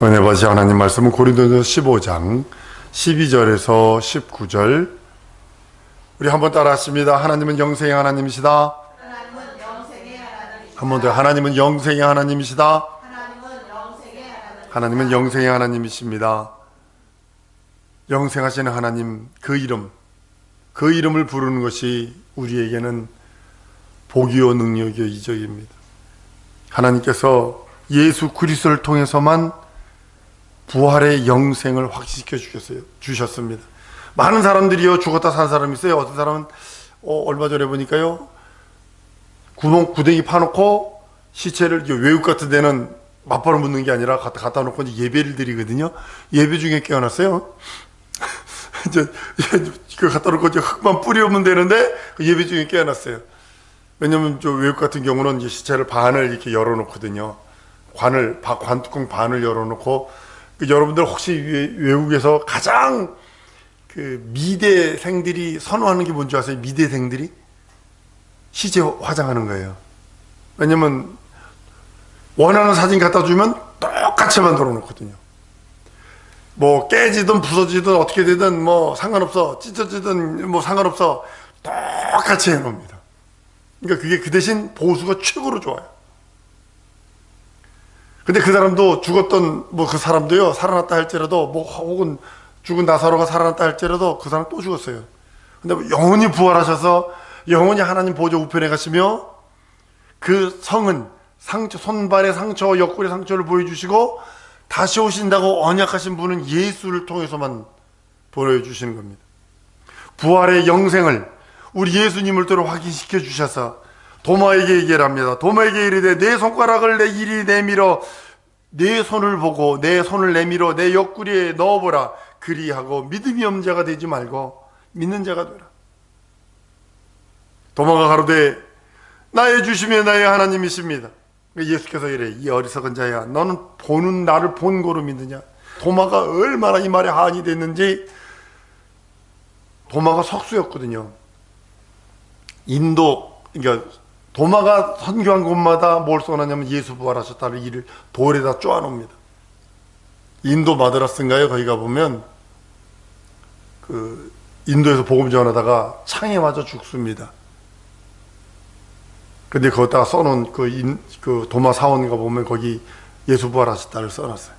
은혜 받으시 하나님 말씀은 고린도전서 15장 12절에서 19절. 우리 한번 따라 하십니다. 하나님은 영생의 하나님이시다. 하나님은 영생의 하나님이시다. 한 번 더. 하나님은 영생의 하나님이시다. 하나님은 영생의 하나님이시다. 하나님은 영생의 하나님이십니다. 영생하시는 하나님, 그 이름을 부르는 것이 우리에게는 복이요 능력이요 이적입니다. 하나님께서 예수 그리스도를 통해서만 부활의 영생을 확신시켜 주셨습니다. 많은 사람들이요 죽었다 산 사람이 있어요. 어떤 사람은 얼마 전에 보니까요 구덩이 파놓고 시체를 외국 같은 데는 맞바로 묻는 게 아니라 갖다 놓고 이제 예배를 드리거든요. 예배 중에 깨어났어요. 이제 그 갖다 놓고 이제 흙만 뿌리면 되는데 그 예배 중에 깨어났어요. 왜냐면 저 외국 같은 경우는 이제 시체를 반을 이렇게 열어놓거든요. 관뚜껑 반을 열어놓고, 여러분들 혹시 외국에서 가장 그 미대생들이 선호하는 게 뭔지 아세요? 미대생들이 시체 화장하는 거예요. 왜냐면 원하는 사진 갖다 주면 똑같이 만들어 놓거든요. 뭐 깨지든 부서지든 어떻게 되든 뭐 상관없어, 찢어지든 뭐 상관없어, 똑같이 해놓습니다. 그러니까 그게 그 대신 보수가 최고로 좋아요. 근데 그 사람도 죽었던 그 사람도요 살아났다 할지라도 혹은 죽은 나사로가 살아났다 할지라도 그 사람 또 죽었어요. 근데 영원히 부활하셔서 영원히 하나님 보좌 우편에 가시며 그 성은 손발의 상처, 옆구리 상처를 보여주시고 다시 오신다고 언약하신 분은 예수를 통해서만 보여주시는 겁니다. 부활의 영생을 우리 예수님을 통해 확인시켜 주셔서 도마에게 얘기를 합니다. 도마에게 이르되 내 손가락을 내 이리 내밀어 내 손을 보고 내 손을 내밀어 내 옆구리에 넣어보라. 그리하고 믿음이 없는 자가 되지 말고 믿는 자가 되라. 도마가 가로되 나의 주심이 나의 하나님이십니다. 예수께서 이래, 이 어리석은 자야, 너는 보는 나를 본 거로 믿느냐. 도마가 얼마나 이 말에 한이 됐는지. 도마가 석수였거든요. 그러니까 도마가 선교한 곳마다 뭘 써놨냐면 예수 부활하셨다는 일을 돌에다 쪼아놓습니다. 인도 마드라스인가요? 거기 가보면 그 인도에서 복음 전하다가 창에 맞아 죽습니다. 근데 거기다가 써놓은 그 도마 사원 가보면 거기 예수 부활하셨다를 써놨어요.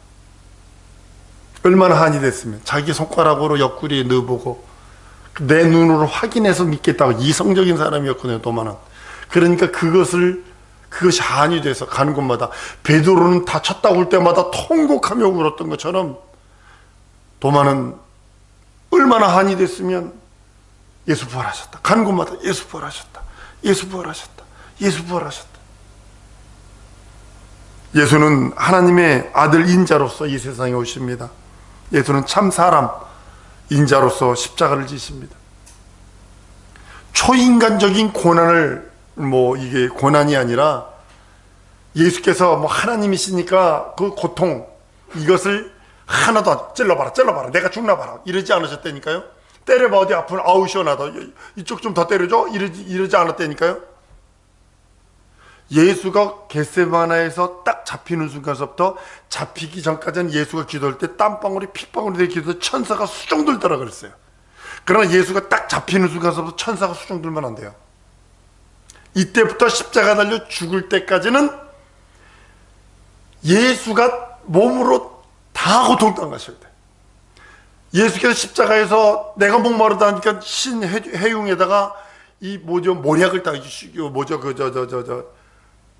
얼마나 한이 됐으면 자기 손가락으로 옆구리에 넣어보고 내 눈으로 확인해서 믿겠다고 이성적인 사람이었거든요, 도마는. 그러니까 그것이 한이 돼서 가는 곳마다 베드로는 다쳤다고 할 때마다 통곡하며 울었던 것처럼 도마는 얼마나 한이 됐으면 예수 부활하셨다. 가는 곳마다 예수 부활하셨다. 예수 부활하셨다. 예수 부활하셨다. 예수는 하나님의 아들 인자로서 이 세상에 오십니다. 예수는 참 사람 인자로서 십자가를 지십니다. 초인간적인 고난을 이게 고난이 아니라 예수께서 하나님이시니까 그 고통 이것을 하나도 찔러봐라 내가 죽나 봐라 이러지 않으셨다니까요. 때려봐 어디 아프면 아우 시원하다 이쪽 좀 더 때려줘 이러지 않았다니까요. 예수가 겟세마나에서 딱 잡히는 순간서부터 잡히기 전까지는 예수가 기도할 때 땀방울이 핏방울이 되게 기도해서 천사가 수종들더라 그랬어요. 그러나 예수가 딱 잡히는 순간서부터 천사가 수종들면 안 돼요. 이때부터 십자가 달려 죽을 때까지는 예수가 몸으로 다 고통당하셔야 돼. 예수께서 십자가에서 내가 목마르다 하니까 해융에다가 모략을 따주시고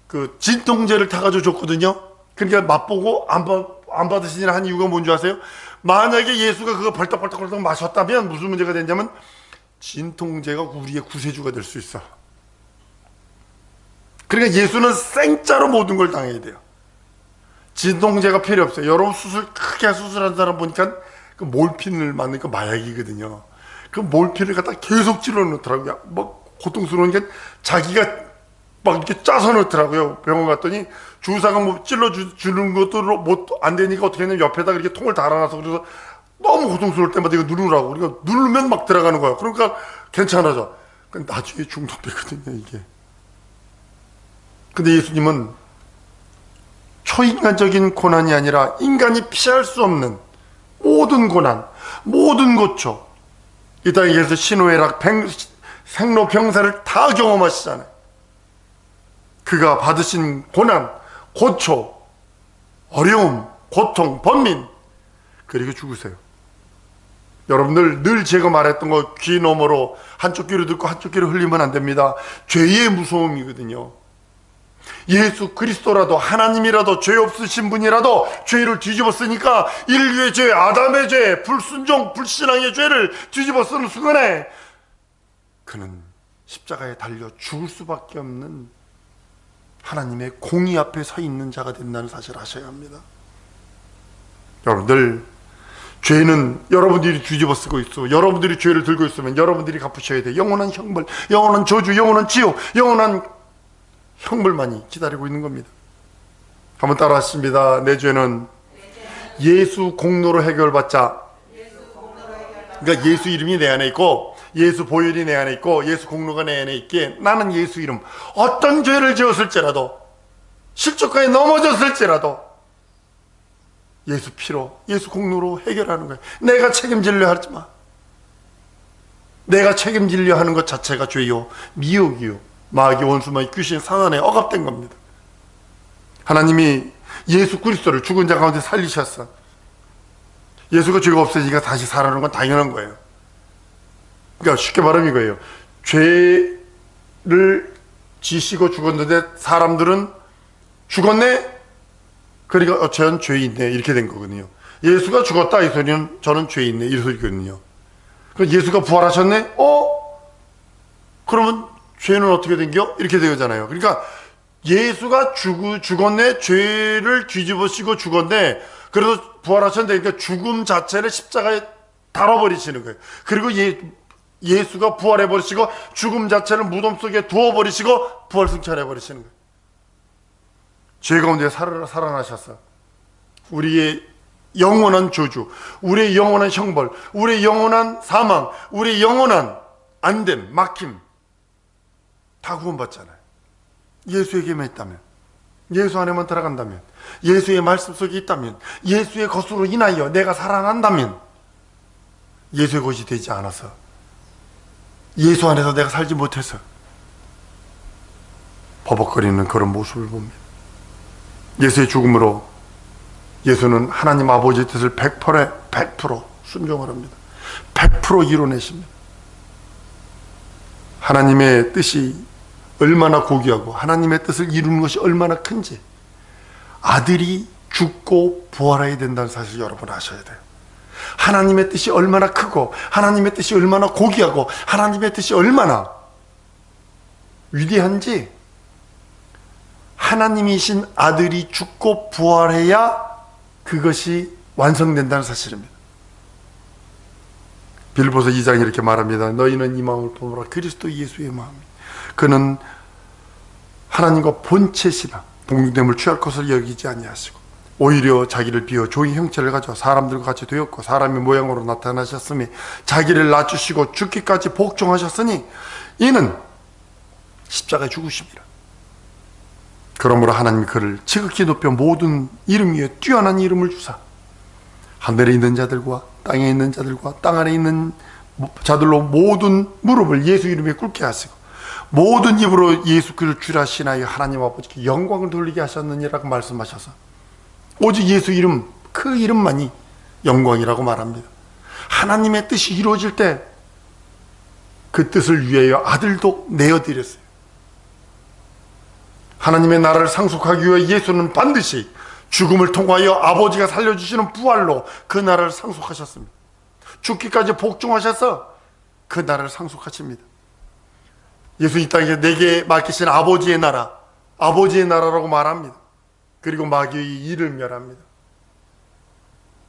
그 진통제를 타가지고 줬거든요. 그러니까 맛보고 안 받으시는 한 이유가 뭔지 아세요? 만약에 예수가 그거 벌떡벌떡 마셨다면 무슨 문제가 되냐면 진통제가 우리의 구세주가 될 수 있어. 그러니까 예수는 생짜로 모든 걸 당해야 돼요. 진통제가 필요 없어요. 여러분 크게 수술한 사람 보니까 그 몰핀을 맞는 그 마약이거든요. 그 몰핀을 갖다 계속 찔러 넣더라고요. 고통스러운 게 자기가 이렇게 짜서 넣더라고요. 병원 갔더니 주사가 찔러 주는 것도 안 되니까 어떻게 했냐면 옆에다 이렇게 통을 달아놔서 그래서 너무 고통스러울 때마다 이거 누르라고. 그러니까 누르면 막 들어가는 거야. 그러니까 괜찮아져. 나중에 중독되거든요, 이게. 근데 예수님은 초인간적인 고난이 아니라 인간이 피할 수 없는 모든 고난, 모든 고초, 이 땅에서 신호애락, 생로병사를 다 경험하시잖아요. 그가 받으신 고난, 고초, 어려움, 고통, 번민, 그리고 죽으세요. 여러분들 늘 제가 말했던 거 귀 너머로 한쪽 귀로 듣고 한쪽 귀로 흘리면 안 됩니다. 죄의 무서움이거든요. 예수 그리스도라도 하나님이라도 죄 없으신 분이라도 죄를 뒤집어 쓰니까 인류의 죄, 아담의 죄, 불순종, 불신앙의 죄를 뒤집어 쓰는 순간에 그는 십자가에 달려 죽을 수밖에 없는 하나님의 공의 앞에 서 있는 자가 된다는 사실을 아셔야 합니다. 여러분들, 죄는 여러분들이 뒤집어 쓰고 있어. 여러분들이 죄를 들고 있으면 여러분들이 갚으셔야 돼. 영원한 형벌, 영원한 저주, 영원한 지옥, 영원한 형벌만이 기다리고 있는 겁니다. 한번 따라 하십니다. 내 죄는 예수 공로로 해결받자. 그러니까 예수 이름이 내 안에 있고 예수 보혈이 내 안에 있고 예수 공로가 내 안에 있기에 나는 예수 이름, 어떤 죄를 지었을지라도, 실족하에 넘어졌을지라도 예수 피로, 예수 공로로 해결하는 거예요. 내가 책임지려 하지 마. 내가 책임지려 하는 것 자체가 죄요, 미혹이요, 마귀, 원수마귀, 귀신, 사단에 억압된 겁니다. 하나님이 예수 그리스도를 죽은 자 가운데 살리셨어. 예수가 죄가 없어지니까 다시 살아나는 건 당연한 거예요. 그러니까 쉽게 말하면 이거예요. 죄를 지시고 죽었는데 사람들은 죽었네? 그러니까 쟤는 죄 있네, 이렇게 된 거거든요. 예수가 죽었다, 이 소리는 저는 죄 있네, 이 소리거든요. 그럼 예수가 부활하셨네? 그러면 죄는 어떻게 된겨? 이렇게 되잖아요. 그러니까 예수가 죽었네, 죄를 뒤집어쓰고 죽었네, 그래서 부활하셨는데, 그러니까 죽음 자체를 십자가에 달아버리시는 거예요. 그리고 예수가 부활해버리시고 죽음 자체를 무덤 속에 두어버리시고 부활승천해버리시는 거예요. 죄 가운데 살아나셨어. 우리의 영원한 저주, 우리의 영원한 형벌, 우리의 영원한 사망, 우리의 영원한 안됨, 막힘 다 구원받잖아요. 예수에게만 있다면, 예수 안에만 들어간다면, 예수의 말씀 속에 있다면, 예수의 것으로 인하여 내가 살아난다면, 예수의 것이 되지 않아서, 예수 안에서 내가 살지 못해서 버벅거리는 그런 모습을 봅니다. 예수의 죽음으로 예수는 하나님 아버지의 뜻을 100% 순종을 합니다. 100% 이뤄내십니다. 하나님의 뜻이 얼마나 고귀하고 하나님의 뜻을 이루는 것이 얼마나 큰지 아들이 죽고 부활해야 된다는 사실 여러분 아셔야 돼요. 하나님의 뜻이 얼마나 크고 하나님의 뜻이 얼마나 고귀하고 하나님의 뜻이 얼마나 위대한지 하나님이신 아들이 죽고 부활해야 그것이 완성된다는 사실입니다. 빌립보서 2장이 이렇게 말합니다. 너희는 이 마음을 품으라. 그리스도 예수의 마음이. 그는 하나님과 본체시나 동등됨을 취할 것을 여기지 아니하시고 오히려 자기를 비워 종의 형체를 가져 사람들과 같이 되었고 사람의 모양으로 나타나셨으니 자기를 낮추시고 죽기까지 복종하셨으니 이는 십자가에 죽으심이라. 그러므로 하나님이 그를 지극히 높여 모든 이름 위에 뛰어난 이름을 주사 하늘에 있는 자들과 땅에 있는 자들과 땅 안에 있는 자들로 모든 무릎을 예수 이름에 꿇게 하시고 모든 입으로 예수 그를 주라 신하여 하나님 아버지께 영광을 돌리게 하셨느니라고 말씀하셔서 오직 예수 이름, 그 이름만이 영광이라고 말합니다. 하나님의 뜻이 이루어질 때 그 뜻을 위하여 아들도 내어드렸어요. 하나님의 나라를 상속하기 위해 예수는 반드시 죽음을 통하여 아버지가 살려주시는 부활로 그 나라를 상속하셨습니다. 죽기까지 복종하셔서 그 나라를 상속하십니다. 예수 이 땅에 내게 맡기신 아버지의 나라, 아버지의 나라라고 말합니다. 그리고 마귀의 일을 멸합니다.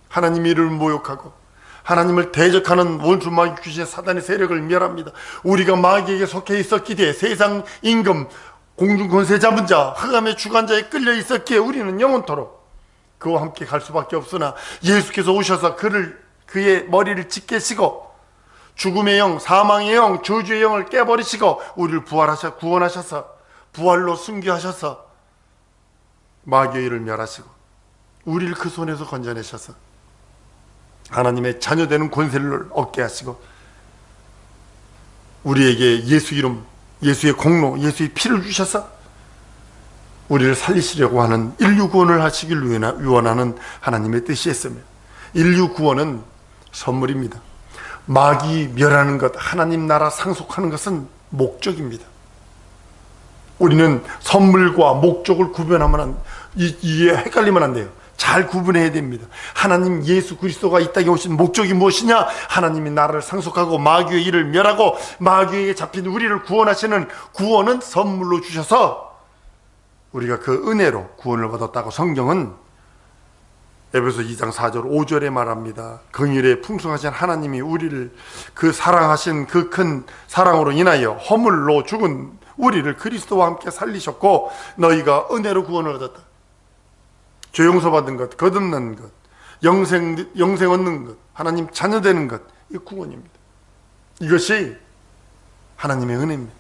하나님의 이름을 모욕하고 하나님을 대적하는 원수 마귀 귀신 사단의 세력을 멸합니다. 우리가 마귀에게 속해 있었기에 세상 임금 공중 권세 잡은 자 흑암의 주관자에 끌려 있었기에 우리는 영원토록 그와 함께 갈 수밖에 없으나 예수께서 오셔서 그의 머리를 찢기시고 죽음의 영, 사망의 영, 저주의 영을 깨버리시고 우리를 구원하셔서 부활로 승귀하셔서 마귀의 일을 멸하시고 우리를 그 손에서 건져내셔서 하나님의 자녀되는 권세를 얻게 하시고 우리에게 예수 이름, 예수의 공로, 예수의 피를 주셔서 우리를 살리시려고 하는 인류 구원을 하시길 유언하는 하나님의 뜻이었으며, 인류 구원은 선물입니다. 마귀 멸하는 것, 하나님 나라 상속하는 것은 목적입니다. 우리는 선물과 목적을 구분하면 이게 헷갈리면 안 돼요. 잘 구분해야 됩니다. 하나님 예수 그리스도가 이 땅에 오신 목적이 무엇이냐? 하나님이 나라를 상속하고 마귀의 일을 멸하고 마귀에게 잡힌 우리를 구원하시는 구원은 선물로 주셔서 우리가 그 은혜로 구원을 받았다고 성경은 에베소 2장 4절 5절에 말합니다. 긍휼에 풍성하신 하나님이 우리를 그 사랑하신 그 큰 사랑으로 인하여 허물로 죽은 우리를 그리스도와 함께 살리셨고 너희가 은혜로 구원을 얻었다. 죄 용서받은 것, 거듭난 것, 영생 얻는 것, 하나님 자녀 되는 것, 이 구원입니다. 이것이 하나님의 은혜입니다.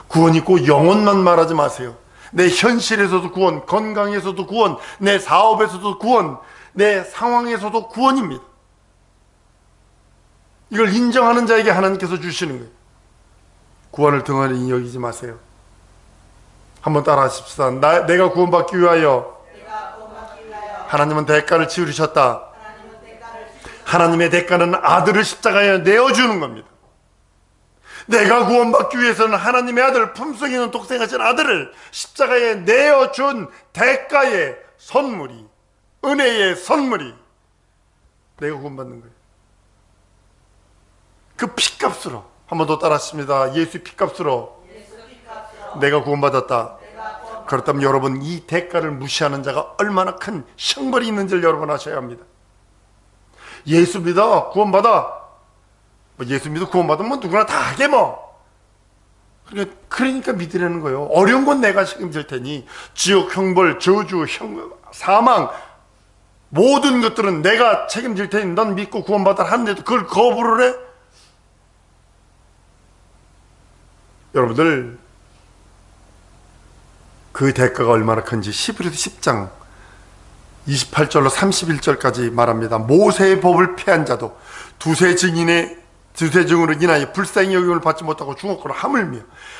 구원 있고 영혼만 말하지 마세요. 내 현실에서도 구원, 건강에서도 구원, 내 사업에서도 구원, 내 상황에서도 구원입니다. 이걸 인정하는 자에게 하나님께서 주시는 거예요. 구원을 등한히 여기지 마세요. 한번 따라 하십시다. 내가 구원받기 위하여 하나님은 대가를 치르셨다. 하나님의 대가는 아들을 십자가에 내어주는 겁니다. 내가 구원받기 위해서는 하나님의 아들, 품성이 있는 독생하신 아들을 십자가에 내어준 대가의 선물이, 은혜의 선물이 내가 구원받는 거예요. 그 피값으로, 한 번 더 따라하십니다. 예수 피값으로 내가 구원받았다. 그렇다면 여러분, 이 대가를 무시하는 자가 얼마나 큰 형벌이 있는지를 여러분 아셔야 합니다. 예수 믿어 구원받아, 예수 믿어 구원받으면 누구나 다 하게 뭐. 그러니까 믿으라는 거예요. 어려운 건 내가 책임질 테니 지옥, 형벌, 저주, 사망 모든 것들은 내가 책임질 테니 넌 믿고 구원받아라 하는데도 그걸 거부를 해? 여러분들, 그 대가가 얼마나 큰지 히브리서 10장 28절로 31절까지 말합니다. 모세의 법을 폐한 자도 두세 증으로 인하여 불쌍히 여김을 받지 못하고 죽었거나 하물며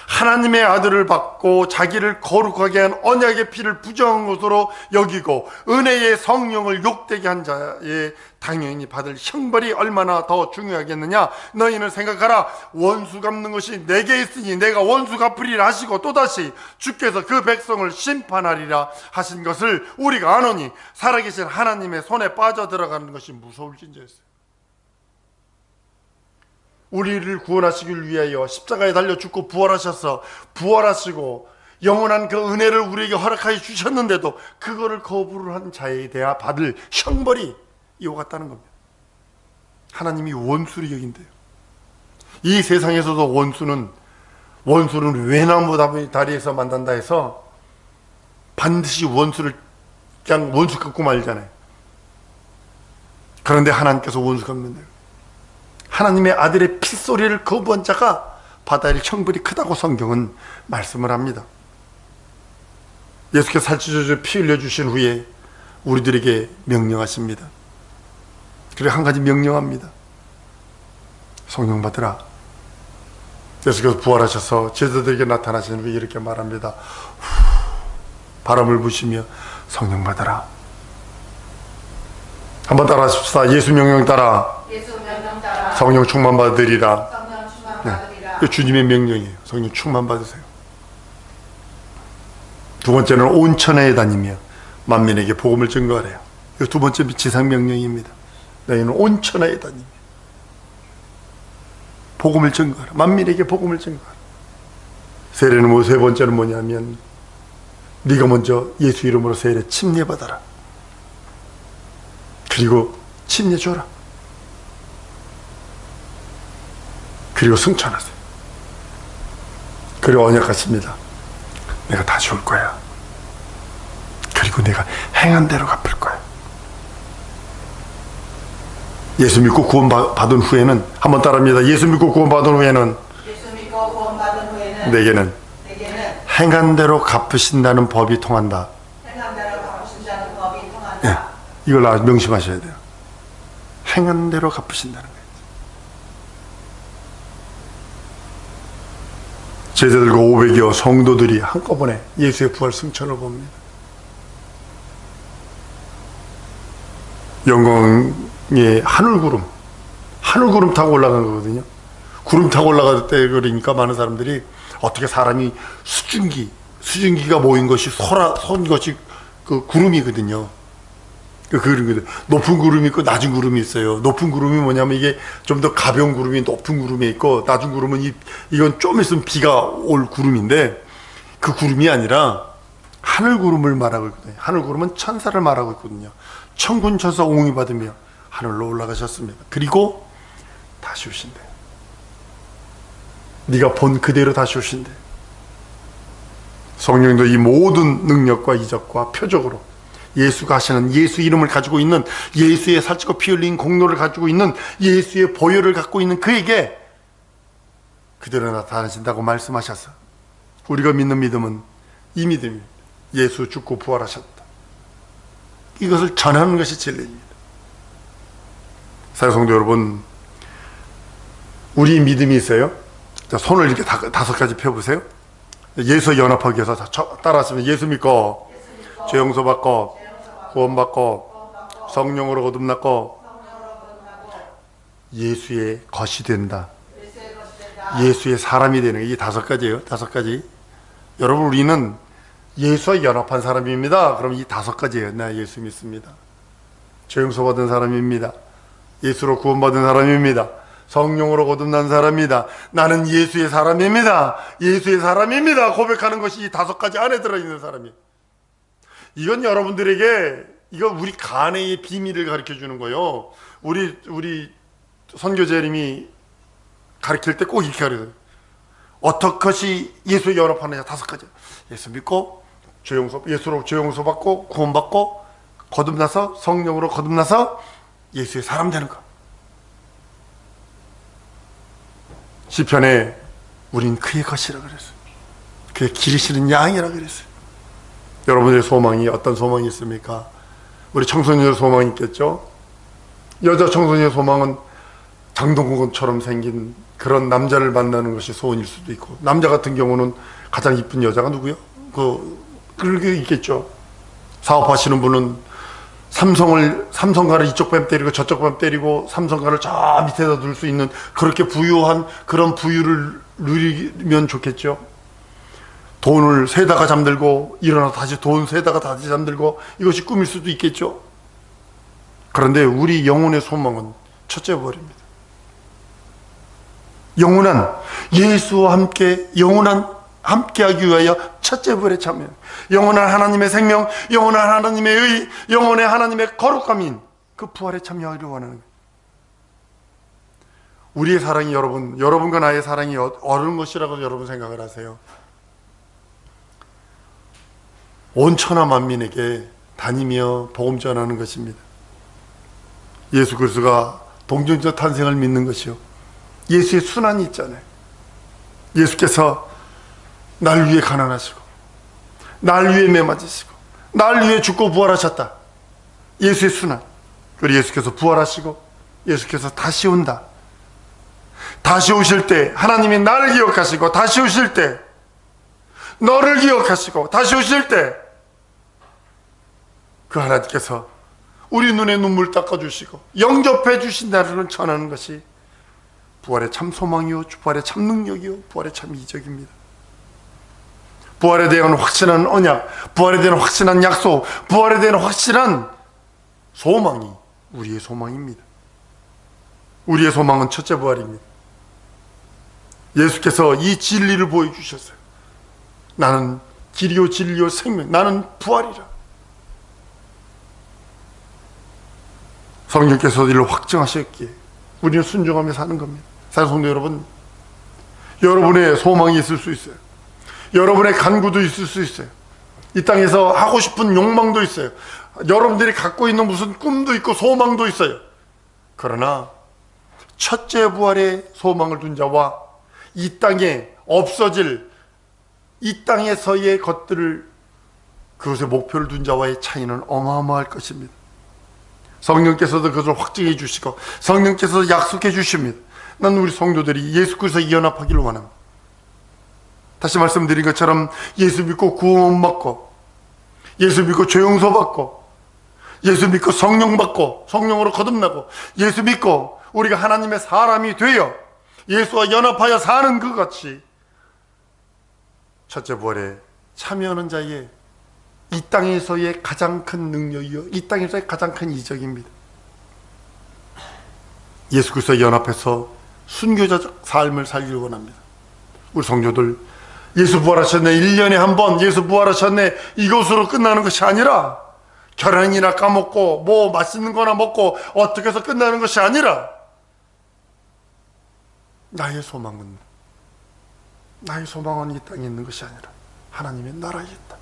하나님의 아들을 받고 자기를 거룩하게 한 언약의 피를 부정한 것으로 여기고 은혜의 성령을 욕되게 한 자의 당연히 받을 형벌이 얼마나 더 중요하겠느냐. 너희는 생각하라. 원수 갚는 것이 내게 있으니 내가 원수 갚으리라 하시고 또다시 주께서 그 백성을 심판하리라 하신 것을 우리가 아노니 살아계신 하나님의 손에 빠져들어가는 것이 무서울진저였어요. 우리를 구원하시길 위하여 십자가에 달려 죽고 부활하셔서 부활하시고 영원한 그 은혜를 우리에게 허락하여 주셨는데도 그거를 거부를 한 자에 대해 받을 형벌이 이와 같다는 겁니다. 하나님이 원수를 여긴대요. 이 세상에서도 원수는 외나무 다리에서 만난다 해서 반드시 원수를 그냥 원수 갚고 말잖아요. 그런데 하나님께서 원수 갚는데요. 하나님의 아들의 핏소리를 거부한 자가 받아야 할 형벌이 크다고 성경은 말씀을 합니다. 예수께서 살찌셔서 피 흘려주신 후에 우리들에게 명령하십니다. 그리고 한 가지 명령합니다. 성령 받으라. 예수께서 부활하셔서 제자들에게 나타나신 후에 이렇게 말합니다. 바람을 부시며 성령 받으라. 한번 따라 하십시다. 예수 명령 따라 성령 충만 받으리라. 네. 주님의 명령이에요. 성령 충만 받으세요. 두 번째는 온 천하에 다니며 만민에게 복음을 증거하래요. 이 두 번째 지상 명령입니다. 너희는 온 천하에 다니며 복음을 증거하라. 만민에게 복음을 증거하라. 세례는 세 번째는 뭐냐면 네가 먼저 예수 이름으로 세례 침례 받아라. 그리고 침례 줘라. 그리고 승천하세요. 그리고 언약하십니다. 내가 다시 올 거야. 그리고 내가 행한 대로 갚을 거야. 예수 믿고 구원받은 후에는, 한번 따라합니다. 예수 믿고 구원받은 후에는 내게는 행한 대로 갚으신다는 법이 통한다. 이걸 명심하셔야 돼요. 행한 대로 갚으신다는 거예요. 제자들과 500여 성도들이 한꺼번에 예수의 부활 승천을 봅니다. 영광의 하늘구름 타고 올라간 거거든요. 구름 타고 올라갈 때 그러니까 많은 사람들이 어떻게 사람이 수증기가 모인 것이 선 것이 그 구름이거든요. 높은 구름이 있고 낮은 구름이 있어요. 높은 구름이 뭐냐면 이게 좀 더 가벼운 구름이 높은 구름에 있고, 낮은 구름은 이건 좀 있으면 비가 올 구름인데, 그 구름이 아니라 하늘 구름을 말하고 있거든요. 하늘 구름은 천사를 말하고 있거든요. 천군 천사 옹이 받으며 하늘로 올라가셨습니다. 그리고 다시 오신대. 네가 본 그대로 다시 오신대. 성령도 이 모든 능력과 이적과 표적으로 예수가 하시는, 예수 이름을 가지고 있는, 예수의 살찌고 피 흘린 공로를 가지고 있는, 예수의 보혈을 갖고 있는 그에게 그대로 나타나신다고 말씀하셨어. 우리가 믿는 믿음은 이 믿음입니다. 예수 죽고 부활하셨다. 이것을 전하는 것이 진리입니다. 사랑성도 여러분, 우리 믿음이 있어요. 자, 손을 이렇게 5가지 펴보세요. 예수 연합하기 위해서 따라하시면, 예수 믿고 죄 용서받고 구원받고 성령으로 거듭났고 예수의 것이 된다. 예수의 사람이 되는 게 이 5가지예요. 5가지. 여러분, 우리는 예수와 연합한 사람입니다. 그럼 이 5가지예요. 나 예수 믿습니다. 죄 용서받은 사람입니다. 예수로 구원받은 사람입니다. 성령으로 거듭난 사람입니다. 나는 예수의 사람입니다. 예수의 사람입니다. 고백하는 것이 이 5가지 안에 들어있는 사람이에요. 이건 여러분들에게, 이거 우리 간의 비밀을 가르쳐 주는 거예요. 우리 선교제님이 가르칠 때 꼭 이렇게 가르쳐요. 어떻게 예수에 연합하느냐 5가지. 예수 믿고 예수로 죄 용서 받고 구원받고 거듭나서 성령으로 거듭나서 예수의 사람 되는 거. 시편에 우린 그의 것이라 그랬어요. 그의 기르시는 양이라 그랬어요. 여러분의 소망이 어떤 소망이 있습니까? 우리 청소년의 소망이 있겠죠? 여자 청소년의 소망은 장동건처럼 생긴 그런 남자를 만나는 것이 소원일 수도 있고, 남자 같은 경우는 가장 이쁜 여자가 누구요? 그게 있겠죠. 사업하시는 분은 삼성가를 이쪽 뺨 때리고 저쪽 뺨 때리고 삼성가를 저 밑에다 둘 수 있는 그렇게 부유한 그런 부유를 누리면 좋겠죠. 돈을 세다가 잠들고 일어나서 다시 돈 세다가 다시 잠들고, 이것이 꿈일 수도 있겠죠. 그런데 우리 영혼의 소망은 첫째 부활입니다. 영원한 예수와 함께 함께하기 위하여 첫째 부활에 참여. 영원한 하나님의 생명, 영원한 하나님의 의, 영원의 하나님의 거룩함인 그 부활에 참여하기를 원하는 거예요. 우리의 사랑이 여러분과 나의 사랑이 어느 것이라고 여러분 생각을 하세요? 온 천하 만민에게 다니며 복음 전하는 것입니다. 예수 그리스도가 동정적 탄생을 믿는 것이요, 예수의 순환이 있잖아요. 예수께서 날 위해 가난하시고 날 위해 매맞으시고 날 위해 죽고 부활하셨다. 예수의 순환. 그리고 예수께서 부활하시고 예수께서 다시 온다. 다시 오실 때 하나님이 나를 기억하시고, 다시 오실 때 너를 기억하시고, 다시 오실 때 그 하나님께서 우리 눈에 눈물 닦아주시고 영접해 주신다는 전하는 것이 부활의 참 소망이요, 부활의 참 능력이요, 부활의 참 이적입니다. 부활에 대한 확신한 언약, 부활에 대한 확신한 약속, 부활에 대한 확실한 소망이 우리의 소망입니다. 우리의 소망은 첫째 부활입니다. 예수께서 이 진리를 보여주셨어요. 나는 길이요 진리요 생명, 나는 부활이라. 성령께서 이를 확증하셨기에 우리는 순종하며 사는 겁니다. 사랑하는 성도 여러분, 여러분의 소망이 있을 수 있어요. 여러분의 간구도 있을 수 있어요. 이 땅에서 하고 싶은 욕망도 있어요. 여러분들이 갖고 있는 무슨 꿈도 있고 소망도 있어요. 그러나 첫째 부활의 소망을 둔 자와 이 땅에 없어질, 이 땅에서의 것들을, 그것의 목표를 둔 자와의 차이는 어마어마할 것입니다. 성령께서도 그것을 확증해 주시고 성령께서도 약속해 주십니다. 난 우리 성도들이 예수 그리스도에 연합하기를 원합니다. 다시 말씀드린 것처럼 예수 믿고 구원 받고, 예수 믿고 죄 용서 받고, 예수 믿고 성령 받고, 성령으로 거듭나고, 예수 믿고 우리가 하나님의 사람이 되어 예수와 연합하여 사는 것 같이 첫째 부활에 참여하는 자의 이 땅에서의 가장 큰 능력이요, 이 땅에서의 가장 큰 이적입니다. 예수 그리스도와 연합해서 순교자적 삶을 살기를 원합니다. 우리 성도들, 예수 부활하셨네, 1년에 한 번 예수 부활하셨네, 이것으로 끝나는 것이 아니라, 계란이나 까먹고 뭐 맛있는 거나 먹고 어떻게 해서 끝나는 것이 아니라, 나의 소망은 이 땅에 있는 것이 아니라 하나님의 나라에 있다.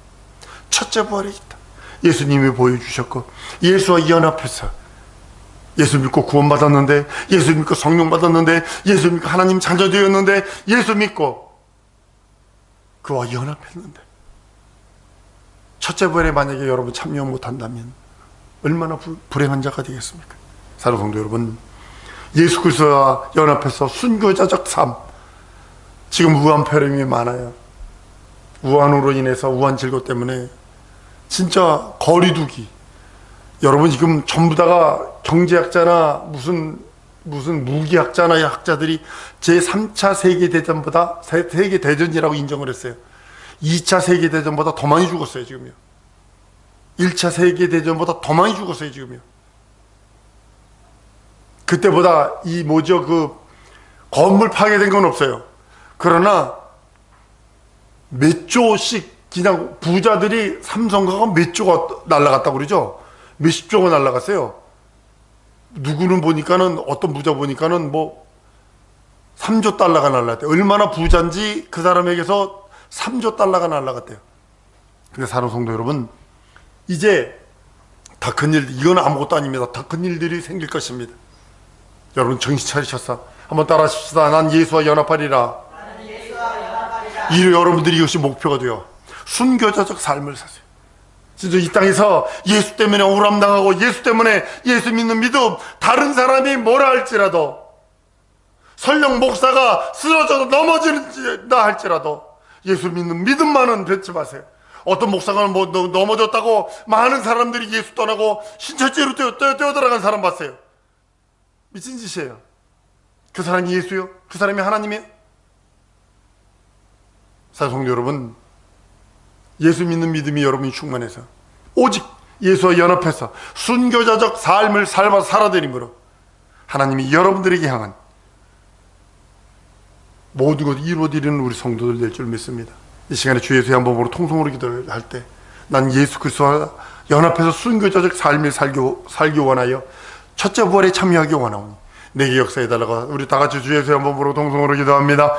첫째 부활에 있다. 예수님이 보여주셨고, 예수와 연합해서 예수 믿고 구원받았는데, 예수 믿고 성령 받았는데, 예수 믿고 하나님 자녀 되었는데, 예수 믿고 그와 연합했는데, 첫째 부활에 만약에 여러분 참여 못한다면 얼마나 불행한 자가 되겠습니까? 사랑하는 성도 여러분, 예수 그리스도와 연합해서 순교자적 삶, 지금 우한폐렴이 많아요. 우한으로 인해서, 우한 질고 때문에 진짜 거리두기, 여러분 지금 전부 다가 경제학자나 무슨 무기학자나 학자들이 제3차 세계대전보다, 세계대전이라고 인정을 했어요. 2차 세계대전보다 더 많이 죽었어요 지금요. 1차 세계대전보다 더 많이 죽었어요 지금요. 그때보다 건물 파괴된 건 없어요. 그러나 몇 조씩 그냥 부자들이 삼성가가 몇 조가 날라갔다고 그러죠. 몇십 조가 날라갔어요. 누구는 보니까는, 어떤 부자 보니까는 3조 달러가 날라갔대요. 얼마나 부자인지 그 사람에게서 3조 달러가 날라갔대요. 근데 사랑하는 성도 여러분, 이제 더 큰 일, 이건 아무것도 아닙니다. 더 큰 일들이 생길 것입니다. 여러분 정신 차리셨어? 한번 따라 하십시다. 난 예수와 연합하리라. 이 여러분들이 이것이 목표가 돼요. 순교자적 삶을 사세요. 진짜 이 땅에서 예수 때문에 오람당하고, 예수 때문에, 예수 믿는 믿음, 다른 사람이 뭐라 할지라도, 설령 목사가 쓰러져도 넘어진다 할지라도 예수 믿는 믿음만은 뱉지 마세요. 어떤 목사가 넘어졌다고 많은 사람들이 예수 떠나고 신천지로 뛰어들어간 사람 봤어요. 미친 짓이에요. 그 사람이 예수요? 그 사람이 하나님이에요? 사랑하는 성도 여러분, 예수 믿는 믿음이 여러분이 충만해서 오직 예수와 연합해서 순교자적 삶을 살아드림으로 하나님이 여러분들에게 향한 모든 것 이루어드리는 우리 성도들 될 줄 믿습니다. 이 시간에 주 예수의 한 번으로 통성으로 기도를 할 때, 난 예수 그리스도와 연합해서 순교자적 삶을 살기 원하여 첫째 부활에 참여하기 원하오니 내게 역사해달라고, 우리 다 같이 주 예수의 한 번으로 통성으로 기도합니다.